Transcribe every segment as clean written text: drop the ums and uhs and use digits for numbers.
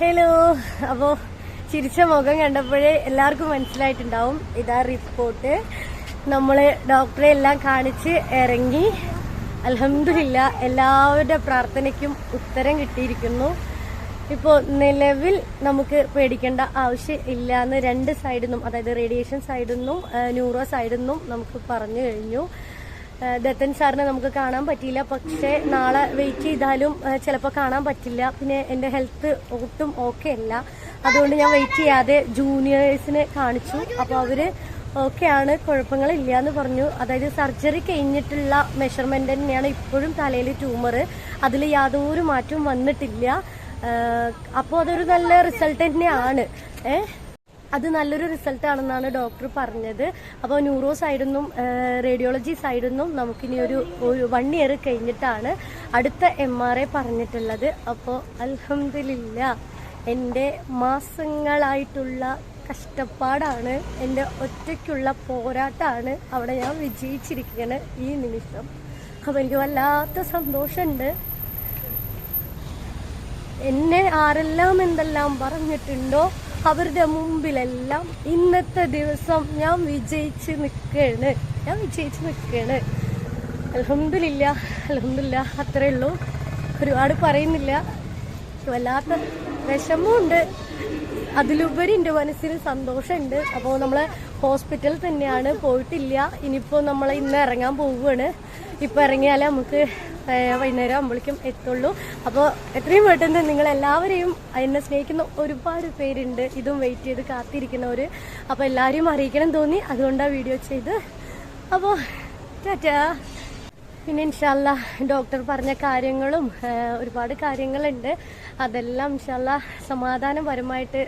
Hello. അപ്പോൾ ചിരിച്ച മുഖം കണ്ടപ്പോഴേ എല്ലാവർക്കും മനസ്സിലായിട്ടുണ്ടാവും. ഇതാ റിപ്പോർട്ട്. നമ്മൾ ഡോക്ടറെ എല്ലാം കാണിച്ച് ഇറങ്ങി. അൽഹംദുലില്ലാ എല്ലാവരുടെ പ്രാർത്ഥനയ്ക്കും ഉത്തരം കിട്ടിയിരിക്കുന്നു. ഇപ്പോൾ നിലവിൽ നമുക്ക് പേടിക്കേണ്ട ആവശ്യം ഇല്ലാന്ന് രണ്ട് സൈഡിൽ നിന്നും, അതായത് റേഡിയേഷൻ സൈഡിൽ നിന്നും ന്യൂറോ സൈഡിൽ നിന്നും നമുക്ക് പറഞ്ഞു കഴിഞ്ഞു. ദത്തൻ സാറിനെ നമുക്ക് കാണാൻ പറ്റിയില്ല, പക്ഷേ നാളെ വെയിറ്റ് ചെയ്താലും ചിലപ്പോൾ കാണാൻ പറ്റില്ല. പിന്നെ എൻ്റെ ഹെൽത്ത് ഒട്ടും ഓക്കെ അല്ല, അതുകൊണ്ട് ഞാൻ വെയിറ്റ് ചെയ്യാതെ ജൂനിയേഴ്സിനെ കാണിച്ചു. അപ്പോൾ അവർ ഓക്കെയാണ്, കുഴപ്പങ്ങളില്ല എന്ന് പറഞ്ഞു. അതായത് സർജറി കഴിഞ്ഞിട്ടുള്ള മെഷർമെന്റ് തന്നെയാണ് ഇപ്പോഴും തലയിൽ ട്യൂമർ, അതിൽ യാതൊരു മാറ്റവും വന്നിട്ടില്ല. അപ്പോൾ അതൊരു നല്ല റിസൾട്ട് തന്നെയാണ്. അത് നല്ലൊരു റിസൾട്ട് ആണെന്നാണ് ഡോക്ടർ പറഞ്ഞത്. അപ്പോൾ ന്യൂറോ സൈഡിൽ നിന്നും റേഡിയോളജി സൈഡിൽ നിന്നും നമുക്കിനി ഒരു 1 ഇയർ കഴിഞ്ഞിട്ടാണ് അടുത്ത MRI പറഞ്ഞിട്ടുള്ളത്. അപ്പോൾ അൽഹംദുലില്ലാ എൻ്റെ മാസങ്ങളായിട്ടുള്ള കഷ്ടപ്പാടാണ്, എൻ്റെ ഒറ്റയ്ക്കുള്ള പോരാട്ടമാണ് അവിടെ ഞാൻ വിജയിച്ചിരിക്കുകയാണ് ഈ നിമിഷം. അപ്പോൾ എനിക്ക് വല്ലാത്ത സന്തോഷമുണ്ട്. എന്നെ ആരെല്ലാം എന്തെല്ലാം പറഞ്ഞിട്ടുണ്ടോ അവരുടെ മുമ്പിലെല്ലാം ഇന്നത്തെ ദിവസം ഞാൻ വിജയിച്ച് നിൽക്കുകയാണ്. അൽഹംദുലില്ലാ, അത്രേ ഉള്ളൂ. ഒരുപാട് പറയുന്നില്ല. വല്ലാത്ത വിഷമമുണ്ട്, അതിലുപരി എൻ്റെ മനസ്സിന് സന്തോഷമുണ്ട്. അപ്പോൾ നമ്മൾ ഹോസ്പിറ്റലിൽ തന്നെയാണ്, പോയിട്ടില്ല. ഇനിയിപ്പോൾ നമ്മൾ ഇന്ന് ഇറങ്ങാൻ പോവുകയാണ്. ഇപ്പോൾ ഇറങ്ങിയാലേ നമുക്ക് വൈകുന്നേരം ആകുമ്പോഴേക്കും എത്തുള്ളൂ. അപ്പോൾ എത്രയും പെട്ടെന്ന് നിങ്ങളെല്ലാവരെയും, എന്നെ സ്നേഹിക്കുന്ന ഒരുപാട് പേരുണ്ട്, ഇതും വെയിറ്റ് ചെയ്ത് കാത്തിരിക്കുന്നവർ. അപ്പോൾ എല്ലാവരെയും അറിയിക്കണം തോന്നി, അതുകൊണ്ടാണ് വീഡിയോ ചെയ്ത്. അപ്പോൾ ടാറ്റാ. പിന്നെ ഇൻഷാല്ലാ ഡോക്ടർ പറഞ്ഞ കാര്യങ്ങളും ഒരുപാട് കാര്യങ്ങളുണ്ട്, അതെല്ലാം ഇൻഷാല്ലാ സമാധാനപരമായിട്ട്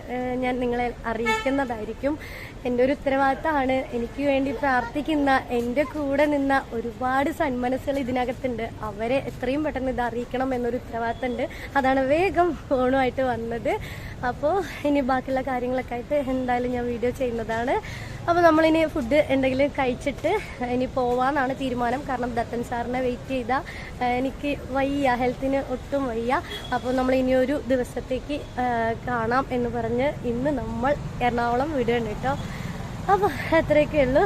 ഞാൻ നിങ്ങളെ അറിയിക്കുന്നതായിരിക്കും. എൻ്റെ ഒരു ഉത്തരവാദിത്തമാണ്. എനിക്ക് വേണ്ടി പ്രാർത്ഥിക്കുന്ന, എൻ്റെ കൂടെ നിന്ന ഒരുപാട് സന്മനസ്സുകൾ ഇതിനകത്തുണ്ട്. അവരെ എത്രയും പെട്ടെന്ന് ഇത് അറിയിക്കണം എന്നൊരു ഉത്തരവാദിത്തമുണ്ട്. അതാണ് വേഗം ഫോണുമായിട്ട് വന്നത്. അപ്പോൾ ഇനി ബാക്കിയുള്ള കാര്യങ്ങളൊക്കെ ആയിട്ട് എന്തായാലും ഞാൻ വീഡിയോ ചെയ്യുന്നതാണ്. അപ്പോൾ നമ്മളിനി ഫുഡ് എന്തെങ്കിലും കഴിച്ചിട്ട് ഇനി പോവാന്നാണ് തീരുമാനം. കാരണം ദത്തൻ സാറിനെ വെയിറ്റ് ചെയ്താൽ എനിക്ക് വയ്യ, ഹെൽത്തിന് ഒട്ടും വയ്യ. അപ്പോൾ നമ്മൾ ഇനിയൊരു ദിവസത്തേക്ക് കാണാം എന്ന് പറഞ്ഞ് ഇന്ന് നമ്മൾ എറണാകുളം വിടുകയാണ് കേട്ടോ. അപ്പോൾ അത്രയൊക്കെ ഉള്ളൂ.